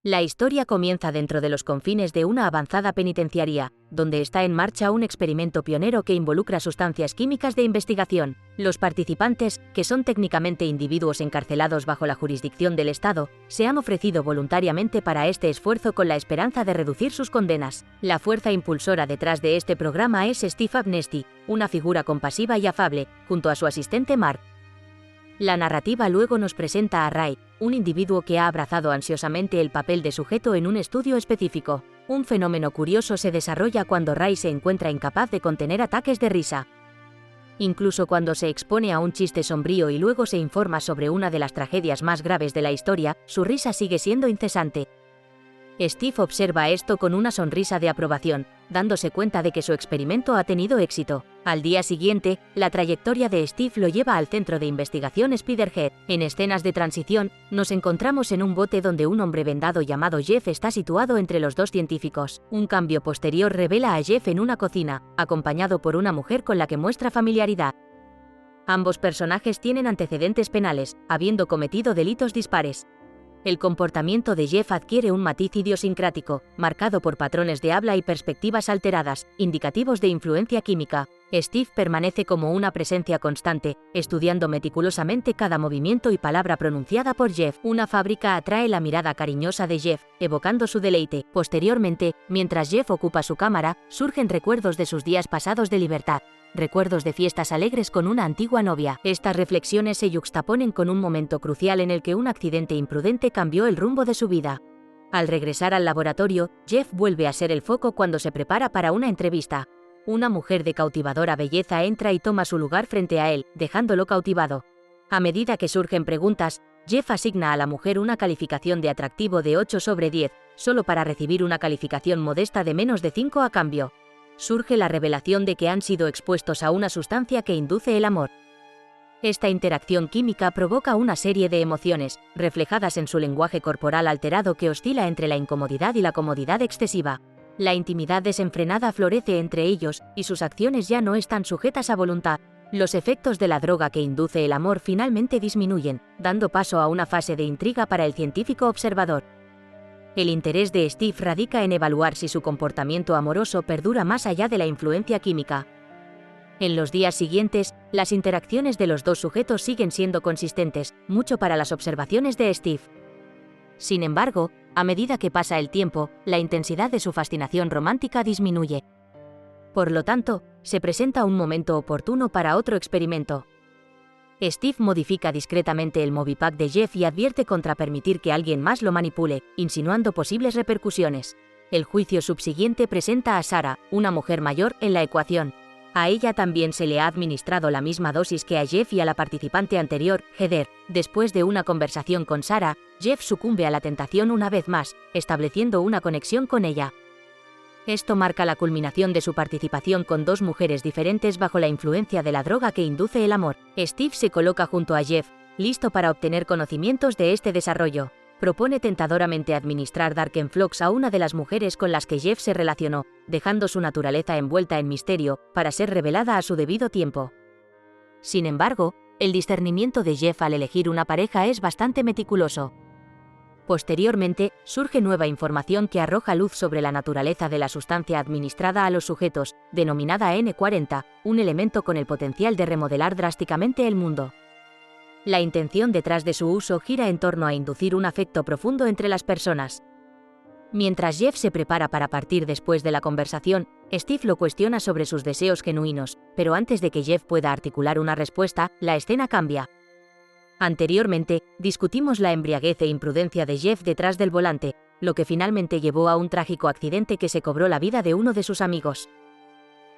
La historia comienza dentro de los confines de una avanzada penitenciaría, donde está en marcha un experimento pionero que involucra sustancias químicas de investigación. Los participantes, que son técnicamente individuos encarcelados bajo la jurisdicción del Estado, se han ofrecido voluntariamente para este esfuerzo con la esperanza de reducir sus condenas. La fuerza impulsora detrás de este programa es Steve Amnesty, una figura compasiva y afable, junto a su asistente Mark. La narrativa luego nos presenta a Ray, un individuo que ha abrazado ansiosamente el papel de sujeto en un estudio específico. Un fenómeno curioso se desarrolla cuando Ray se encuentra incapaz de contener ataques de risa. Incluso cuando se expone a un chiste sombrío y luego se informa sobre una de las tragedias más graves de la historia, su risa sigue siendo incesante. Steve observa esto con una sonrisa de aprobación, dándose cuenta de que su experimento ha tenido éxito. Al día siguiente, la trayectoria de Steve lo lleva al centro de investigación Spiderhead. En escenas de transición, nos encontramos en un bote donde un hombre vendado llamado Jeff está situado entre los dos científicos. Un cambio posterior revela a Jeff en una cocina, acompañado por una mujer con la que muestra familiaridad. Ambos personajes tienen antecedentes penales, habiendo cometido delitos dispares. El comportamiento de Jeff adquiere un matiz idiosincrático, marcado por patrones de habla y perspectivas alteradas, indicativos de influencia química. Steve permanece como una presencia constante, estudiando meticulosamente cada movimiento y palabra pronunciada por Jeff. Una fábrica atrae la mirada cariñosa de Jeff, evocando su deleite. Posteriormente, mientras Jeff ocupa su cámara, surgen recuerdos de sus días pasados de libertad. Recuerdos de fiestas alegres con una antigua novia. Estas reflexiones se yuxtaponen con un momento crucial en el que un accidente imprudente cambió el rumbo de su vida. Al regresar al laboratorio, Jeff vuelve a ser el foco cuando se prepara para una entrevista. Una mujer de cautivadora belleza entra y toma su lugar frente a él, dejándolo cautivado. A medida que surgen preguntas, Jeff asigna a la mujer una calificación de atractivo de 8 sobre 10, solo para recibir una calificación modesta de menos de 5 a cambio. Surge la revelación de que han sido expuestos a una sustancia que induce el amor. Esta interacción química provoca una serie de emociones, reflejadas en su lenguaje corporal alterado que oscila entre la incomodidad y la comodidad excesiva. La intimidad desenfrenada florece entre ellos, y sus acciones ya no están sujetas a voluntad. Los efectos de la droga que induce el amor finalmente disminuyen, dando paso a una fase de intriga para el científico observador. El interés de Steve radica en evaluar si su comportamiento amoroso perdura más allá de la influencia química. En los días siguientes, las interacciones de los dos sujetos siguen siendo consistentes, mucho para las observaciones de Steve. Sin embargo, a medida que pasa el tiempo, la intensidad de su fascinación romántica disminuye. Por lo tanto, se presenta un momento oportuno para otro experimento. Steve modifica discretamente el Movipack de Jeff y advierte contra permitir que alguien más lo manipule, insinuando posibles repercusiones. El juicio subsiguiente presenta a Sarah, una mujer mayor, en la ecuación. A ella también se le ha administrado la misma dosis que a Jeff y a la participante anterior, Heather. Después de una conversación con Sarah, Jeff sucumbe a la tentación una vez más, estableciendo una conexión con ella. Esto marca la culminación de su participación con dos mujeres diferentes bajo la influencia de la droga que induce el amor. Steve se coloca junto a Jeff, listo para obtener conocimientos de este desarrollo. Propone tentadoramente administrar Darkenflox a una de las mujeres con las que Jeff se relacionó, dejando su naturaleza envuelta en misterio, para ser revelada a su debido tiempo. Sin embargo, el discernimiento de Jeff al elegir una pareja es bastante meticuloso. Posteriormente, surge nueva información que arroja luz sobre la naturaleza de la sustancia administrada a los sujetos, denominada N40, un elemento con el potencial de remodelar drásticamente el mundo. La intención detrás de su uso gira en torno a inducir un afecto profundo entre las personas. Mientras Jeff se prepara para partir después de la conversación, Steve lo cuestiona sobre sus deseos genuinos, pero antes de que Jeff pueda articular una respuesta, la escena cambia. Anteriormente, discutimos la embriaguez e imprudencia de Jeff detrás del volante, lo que finalmente llevó a un trágico accidente que se cobró la vida de uno de sus amigos.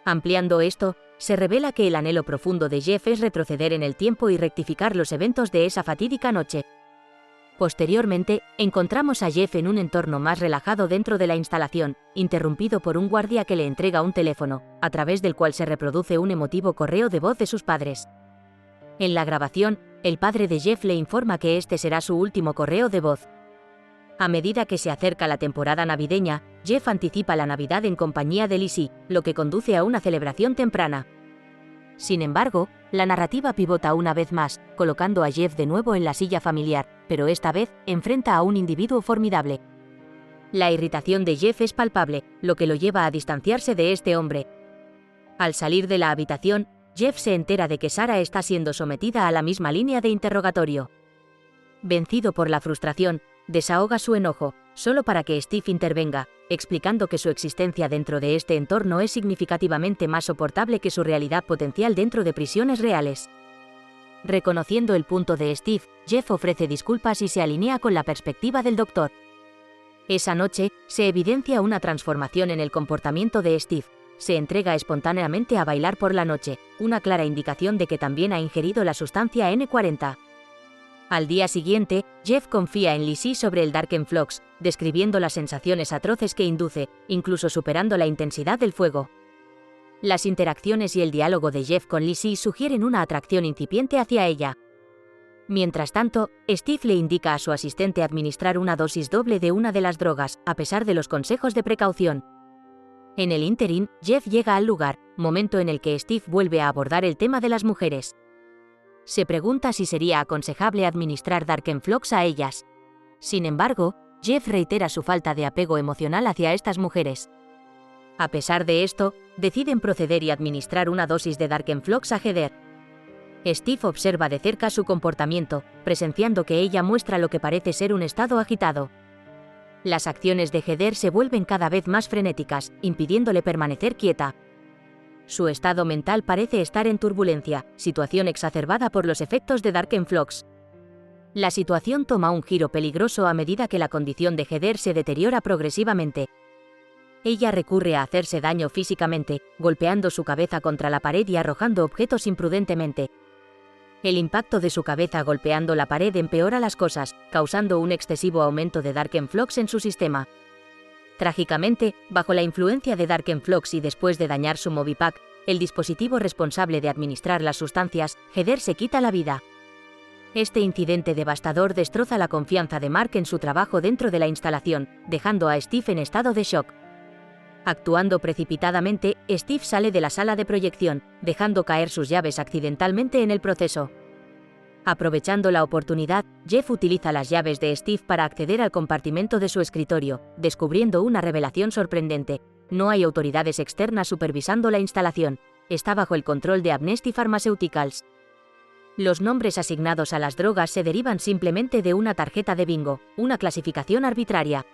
Ampliando esto, se revela que el anhelo profundo de Jeff es retroceder en el tiempo y rectificar los eventos de esa fatídica noche. Posteriormente, encontramos a Jeff en un entorno más relajado dentro de la instalación, interrumpido por un guardia que le entrega un teléfono, a través del cual se reproduce un emotivo correo de voz de sus padres. En la grabación, el padre de Jeff le informa que este será su último correo de voz. A medida que se acerca la temporada navideña, Jeff anticipa la Navidad en compañía de Lizzie, lo que conduce a una celebración temprana. Sin embargo, la narrativa pivota una vez más, colocando a Jeff de nuevo en la silla familiar, pero esta vez enfrenta a un individuo formidable. La irritación de Jeff es palpable, lo que lo lleva a distanciarse de este hombre. Al salir de la habitación, Jeff se entera de que Sarah está siendo sometida a la misma línea de interrogatorio. Vencido por la frustración, desahoga su enojo, solo para que Steve intervenga, explicando que su existencia dentro de este entorno es significativamente más soportable que su realidad potencial dentro de prisiones reales. Reconociendo el punto de Steve, Jeff ofrece disculpas y se alinea con la perspectiva del doctor. Esa noche, se evidencia una transformación en el comportamiento de Steve. Se entrega espontáneamente a bailar por la noche, una clara indicación de que también ha ingerido la sustancia N40. Al día siguiente, Jeff confía en Lizzie sobre el Darkenflox, describiendo las sensaciones atroces que induce, incluso superando la intensidad del fuego. Las interacciones y el diálogo de Jeff con Lizzie sugieren una atracción incipiente hacia ella. Mientras tanto, Steve le indica a su asistente administrar una dosis doble de una de las drogas, a pesar de los consejos de precaución. En el ínterin, Jeff llega al lugar, momento en el que Steve vuelve a abordar el tema de las mujeres. Se pregunta si sería aconsejable administrar Darkenflox a ellas. Sin embargo, Jeff reitera su falta de apego emocional hacia estas mujeres. A pesar de esto, deciden proceder y administrar una dosis de Darkenflox a Heather. Steve observa de cerca su comportamiento, presenciando que ella muestra lo que parece ser un estado agitado. Las acciones de Heather se vuelven cada vez más frenéticas, impidiéndole permanecer quieta. Su estado mental parece estar en turbulencia, situación exacerbada por los efectos de Darkenflox. La situación toma un giro peligroso a medida que la condición de Heather se deteriora progresivamente. Ella recurre a hacerse daño físicamente, golpeando su cabeza contra la pared y arrojando objetos imprudentemente. El impacto de su cabeza golpeando la pared empeora las cosas, causando un excesivo aumento de Darkenflox en su sistema. Trágicamente, bajo la influencia de Darkenflox y después de dañar su Movipack, el dispositivo responsable de administrar las sustancias, Heather se quita la vida. Este incidente devastador destroza la confianza de Mark en su trabajo dentro de la instalación, dejando a Steve en estado de shock. Actuando precipitadamente, Steve sale de la sala de proyección, dejando caer sus llaves accidentalmente en el proceso. Aprovechando la oportunidad, Jeff utiliza las llaves de Steve para acceder al compartimento de su escritorio, descubriendo una revelación sorprendente. No hay autoridades externas supervisando la instalación. Está bajo el control de Amnesty Pharmaceuticals. Los nombres asignados a las drogas se derivan simplemente de una tarjeta de bingo, una clasificación arbitraria.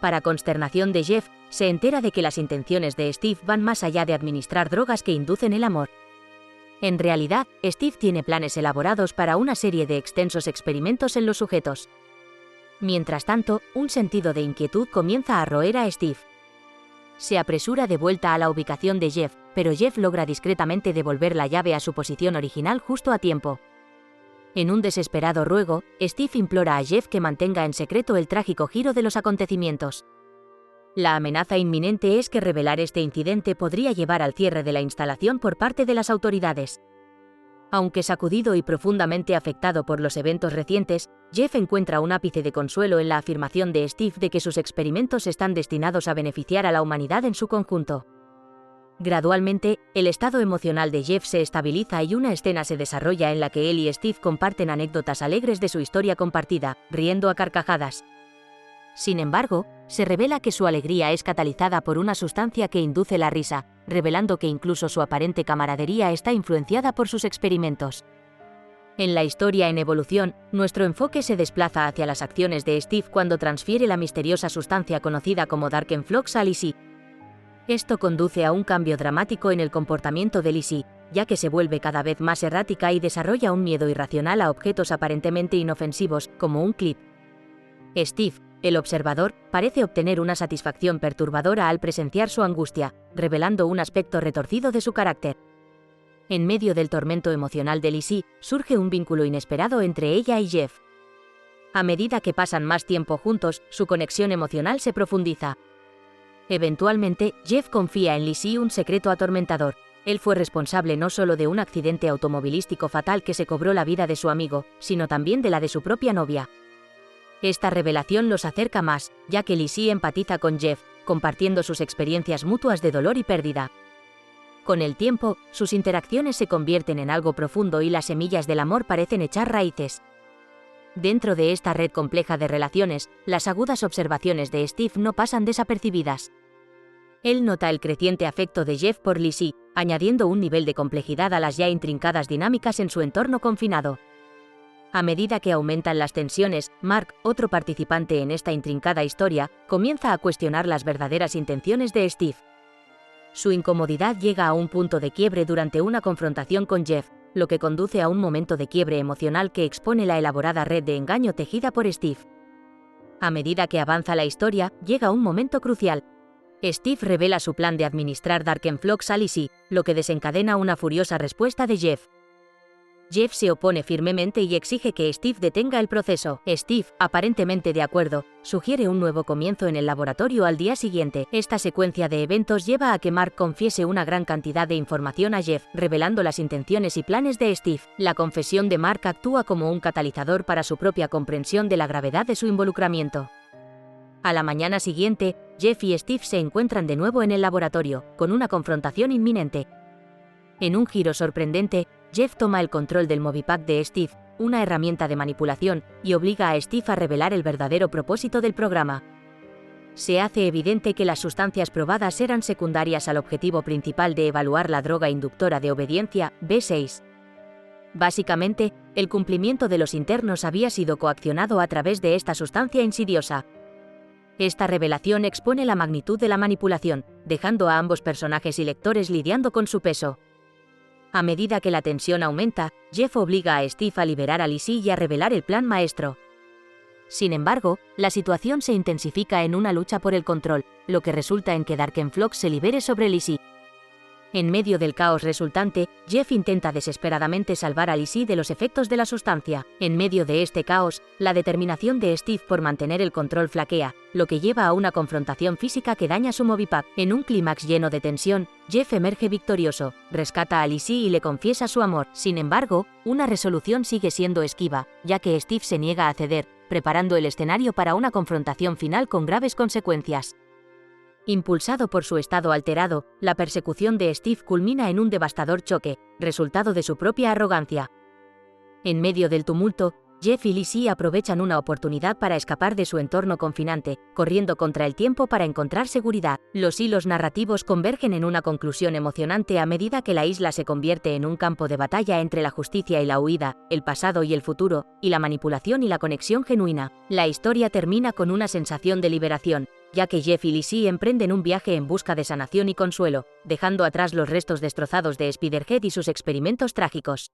Para consternación de Jeff, se entera de que las intenciones de Steve van más allá de administrar drogas que inducen el amor. En realidad, Steve tiene planes elaborados para una serie de extensos experimentos en los sujetos. Mientras tanto, un sentido de inquietud comienza a roer a Steve. Se apresura de vuelta a la ubicación de Jeff, pero Jeff logra discretamente devolver la llave a su posición original justo a tiempo. En un desesperado ruego, Steve implora a Jeff que mantenga en secreto el trágico giro de los acontecimientos. La amenaza inminente es que revelar este incidente podría llevar al cierre de la instalación por parte de las autoridades. Aunque sacudido y profundamente afectado por los eventos recientes, Jeff encuentra un ápice de consuelo en la afirmación de Steve de que sus experimentos están destinados a beneficiar a la humanidad en su conjunto. Gradualmente, el estado emocional de Jeff se estabiliza y una escena se desarrolla en la que él y Steve comparten anécdotas alegres de su historia compartida, riendo a carcajadas. Sin embargo, se revela que su alegría es catalizada por una sustancia que induce la risa, revelando que incluso su aparente camaradería está influenciada por sus experimentos. En la historia en evolución, nuestro enfoque se desplaza hacia las acciones de Steve cuando transfiere la misteriosa sustancia conocida como Darkenflox a Lizzie. Esto conduce a un cambio dramático en el comportamiento de Lizzie, ya que se vuelve cada vez más errática y desarrolla un miedo irracional a objetos aparentemente inofensivos, como un clip. Steve, el observador, parece obtener una satisfacción perturbadora al presenciar su angustia, revelando un aspecto retorcido de su carácter. En medio del tormento emocional de Lizzie, surge un vínculo inesperado entre ella y Jeff. A medida que pasan más tiempo juntos, su conexión emocional se profundiza. Eventualmente, Jeff confía en Lizzie un secreto atormentador. Él fue responsable no solo de un accidente automovilístico fatal que se cobró la vida de su amigo, sino también de la de su propia novia. Esta revelación los acerca más, ya que Lizzie empatiza con Jeff, compartiendo sus experiencias mutuas de dolor y pérdida. Con el tiempo, sus interacciones se convierten en algo profundo y las semillas del amor parecen echar raíces. Dentro de esta red compleja de relaciones, las agudas observaciones de Steve no pasan desapercibidas. Él nota el creciente afecto de Jeff por Lizzie, añadiendo un nivel de complejidad a las ya intrincadas dinámicas en su entorno confinado. A medida que aumentan las tensiones, Mark, otro participante en esta intrincada historia, comienza a cuestionar las verdaderas intenciones de Steve. Su incomodidad llega a un punto de quiebre durante una confrontación con Jeff, lo que conduce a un momento de quiebre emocional que expone la elaborada red de engaño tejida por Steve. A medida que avanza la historia, llega un momento crucial. Steve revela su plan de administrar Darkenflux a Lizzie, lo que desencadena una furiosa respuesta de Jeff. Jeff se opone firmemente y exige que Steve detenga el proceso. Steve, aparentemente de acuerdo, sugiere un nuevo comienzo en el laboratorio al día siguiente. Esta secuencia de eventos lleva a que Mark confiese una gran cantidad de información a Jeff, revelando las intenciones y planes de Steve. La confesión de Mark actúa como un catalizador para su propia comprensión de la gravedad de su involucramiento. A la mañana siguiente, Jeff y Steve se encuentran de nuevo en el laboratorio, con una confrontación inminente. En un giro sorprendente, Jeff toma el control del Movipack de Steve, una herramienta de manipulación, y obliga a Steve a revelar el verdadero propósito del programa. Se hace evidente que las sustancias probadas eran secundarias al objetivo principal de evaluar la droga inductora de obediencia, B6. Básicamente, el cumplimiento de los internos había sido coaccionado a través de esta sustancia insidiosa. Esta revelación expone la magnitud de la manipulación, dejando a ambos personajes y lectores lidiando con su peso. A medida que la tensión aumenta, Jeff obliga a Steve a liberar a Lizzie y a revelar el plan maestro. Sin embargo, la situación se intensifica en una lucha por el control, lo que resulta en que Darkenflux se libere sobre Lizzie. En medio del caos resultante, Jeff intenta desesperadamente salvar a Lizzie de los efectos de la sustancia. En medio de este caos, la determinación de Steve por mantener el control flaquea, lo que lleva a una confrontación física que daña su Movipack. En un clímax lleno de tensión, Jeff emerge victorioso, rescata a Lizzie y le confiesa su amor. Sin embargo, una resolución sigue siendo esquiva, ya que Steve se niega a ceder, preparando el escenario para una confrontación final con graves consecuencias. Impulsado por su estado alterado, la persecución de Steve culmina en un devastador choque, resultado de su propia arrogancia. En medio del tumulto, Jeff y Lizzie aprovechan una oportunidad para escapar de su entorno confinante, corriendo contra el tiempo para encontrar seguridad. Los hilos narrativos convergen en una conclusión emocionante a medida que la isla se convierte en un campo de batalla entre la justicia y la huida, el pasado y el futuro, y la manipulación y la conexión genuina. La historia termina con una sensación de liberación, ya que Jeff y Lizzie emprenden un viaje en busca de sanación y consuelo, dejando atrás los restos destrozados de Spiderhead y sus experimentos trágicos.